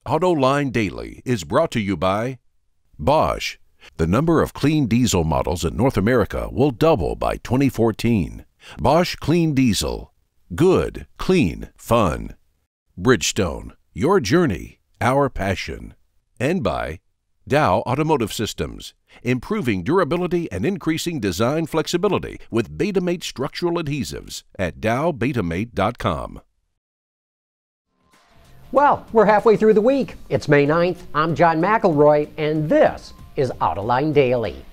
Autoline Daily is brought to you by Bosch. The number of clean diesel models in North America will double by 2014. Bosch Clean Diesel. Good, clean, fun. Bridgestone. Your journey, our passion. And by Dow Automotive Systems. Improving durability and increasing design flexibility with Betamate structural adhesives at dowbetamate.com. Well, we're halfway through the week. It's May 9th. I'm John McElroy, and this is Autoline Daily.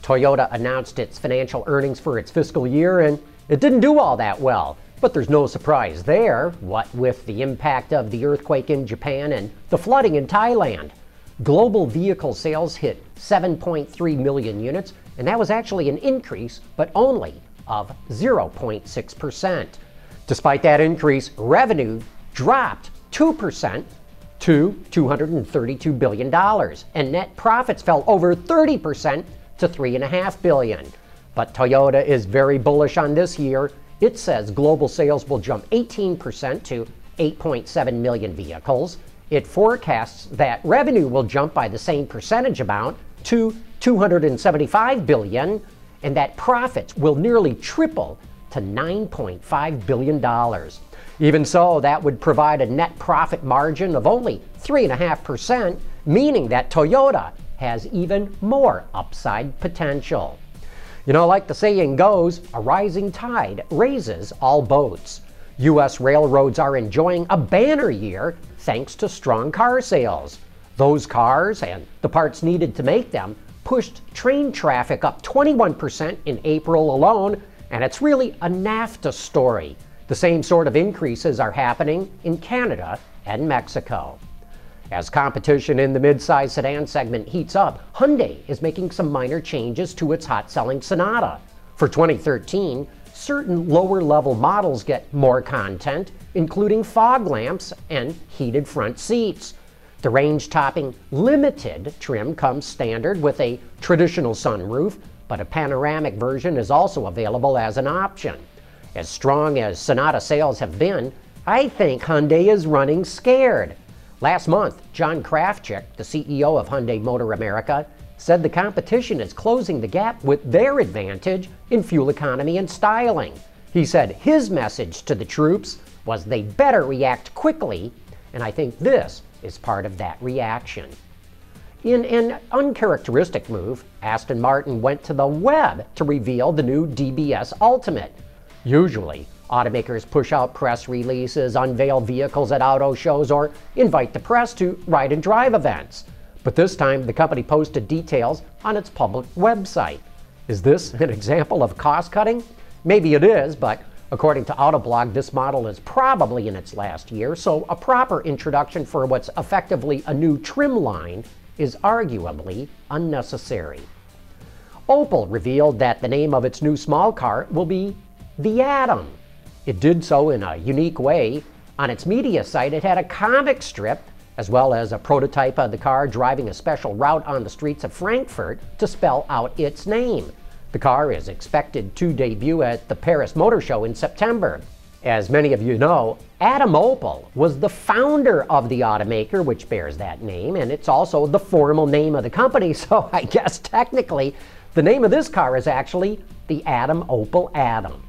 Toyota announced its financial earnings for its fiscal year, and it didn't do all that well. But there's no surprise there, what with the impact of the earthquake in Japan and the flooding in Thailand. Global vehicle sales hit 7.3 million units, and that was actually an increase, but only of 0.6%. Despite that increase, revenue dropped 2% to $232 billion, and net profits fell over 30% to $3.5 billion. But Toyota is very bullish on this year. It says global sales will jump 18% to 8.7 million vehicles. It forecasts that revenue will jump by the same percentage amount to $275 billion, and that profits will nearly triple to $9.5 billion. Even so, that would provide a net profit margin of only 3.5%, meaning that Toyota has even more upside potential. You know, like the saying goes, a rising tide raises all boats. U.S. railroads are enjoying a banner year thanks to strong car sales. Those cars and the parts needed to make them pushed train traffic up 21% in April alone, and it's really a NAFTA story. The same sort of increases are happening in Canada and Mexico. As competition in the mid-size sedan segment heats up, Hyundai is making some minor changes to its hot-selling Sonata. For 2013, certain lower-level models get more content, including fog lamps and heated front seats. The range-topping Limited trim comes standard with a traditional sunroof, but a panoramic version is also available as an option. As strong as Sonata sales have been, I think Hyundai is running scared. Last month, John McElroy, the CEO of Hyundai Motor America, said the competition is closing the gap with their advantage in fuel economy and styling. He said his message to the troops was they better react quickly, and I think this is part of that reaction. In an uncharacteristic move, Aston Martin went to the web to reveal the new DBS Ultimate. Usually, automakers push out press releases, unveil vehicles at auto shows, or invite the press to ride and drive events. But this time, the company posted details on its public website. Is this an example of cost-cutting? Maybe it is, but according to Autoblog, this model is probably in its last year, so a proper introduction for what's effectively a new trim line is arguably unnecessary. Opel revealed that the name of its new small car will be the Atom. It did so in a unique way. On its media site, it had a comic strip, as well as a prototype of the car driving a special route on the streets of Frankfurt to spell out its name. The car is expected to debut at the Paris Motor Show in September. As many of you know, Adam Opel was the founder of the automaker, which bears that name, and it's also the formal name of the company, so I guess technically the name of this car is actually the Adam Opel Atom.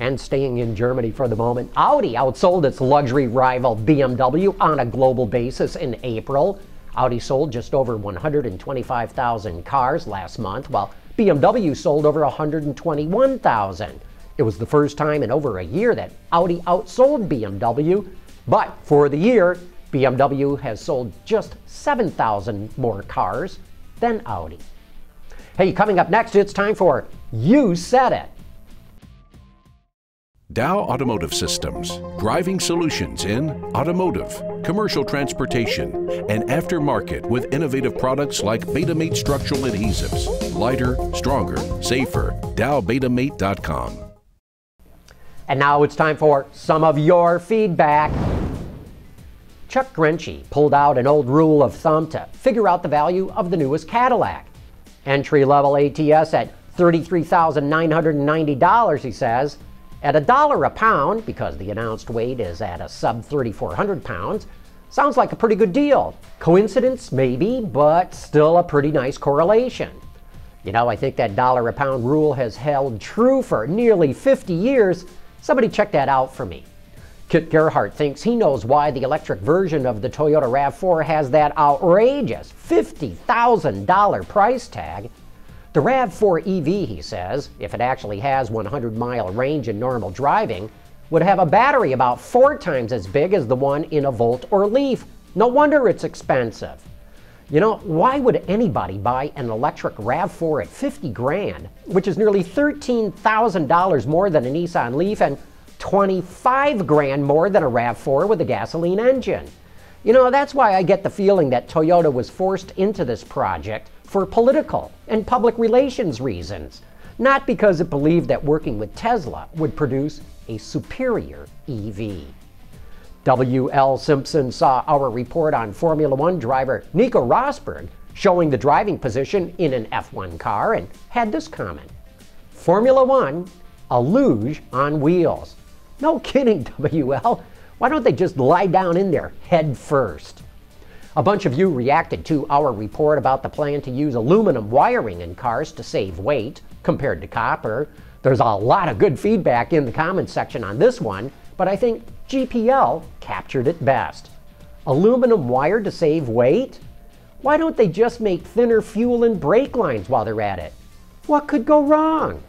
And staying in Germany for the moment, Audi outsold its luxury rival BMW on a global basis in April. Audi sold just over 125,000 cars last month, while BMW sold over 121,000. It was the first time in over a year that Audi outsold BMW, but for the year, BMW has sold just 7,000 more cars than Audi. Hey, coming up next, it's time for You Said It. Dow Automotive Systems, driving solutions in automotive, commercial transportation, and aftermarket with innovative products like Betamate structural adhesives. Lighter, stronger, safer. dowbetamate.com. And now it's time for some of your feedback. Chuck Grinchy pulled out an old rule of thumb to figure out the value of the newest Cadillac. Entry-level ATS at $33,990, he says. At $1 a pound, because the announced weight is at a sub 3,400 pounds, Sounds like a pretty good deal. Coincidence? Maybe, but still a pretty nice correlation. You know, I think that dollar a pound rule has held true for nearly 50 years. Somebody check that out for me. Kit Gerhardt thinks he knows why the electric version of the Toyota RAV4 has that outrageous $50,000 price tag. The RAV4 EV, he says, if it actually has 100-mile range in normal driving, would have a battery about 4 times as big as the one in a Volt or Leaf. No wonder it's expensive. You know, why would anybody buy an electric RAV4 at 50 grand, which is nearly $13,000 more than a Nissan Leaf and 25 grand more than a RAV4 with a gasoline engine? You know, that's why I get the feeling that Toyota was forced into this project for political and public relations reasons, not because it believed that working with Tesla would produce a superior EV. W.L. Simpson saw our report on Formula One driver Nico Rosberg showing the driving position in an F1 car and had this comment: Formula One, a luge on wheels. No kidding, W.L. Why don't they just lie down in there head first? A bunch of you reacted to our report about the plan to use aluminum wiring in cars to save weight compared to copper. There's a lot of good feedback in the comments section on this one, but I think GPL captured it best. Aluminum wire to save weight? Why don't they just make thinner fuel and brake lines while they're at it? What could go wrong?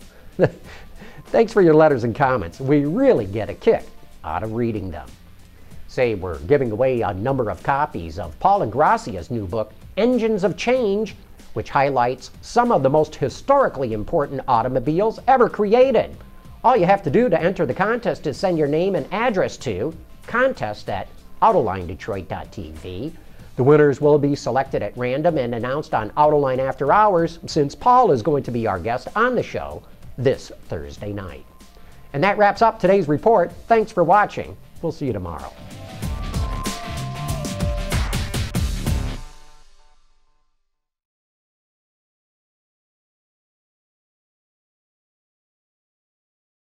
Thanks for your letters and comments. We really get a kick out of reading them. Say, we're giving away a number of copies of Paul Ingrazia's new book, Engines of Change, which highlights some of the most historically important automobiles ever created. All you have to do to enter the contest is send your name and address to contest@autolinedetroit.tv. The winners will be selected at random and announced on Autoline After Hours, since Paul is going to be our guest on the show this Thursday night. And that wraps up today's report. Thanks for watching. We'll see you tomorrow.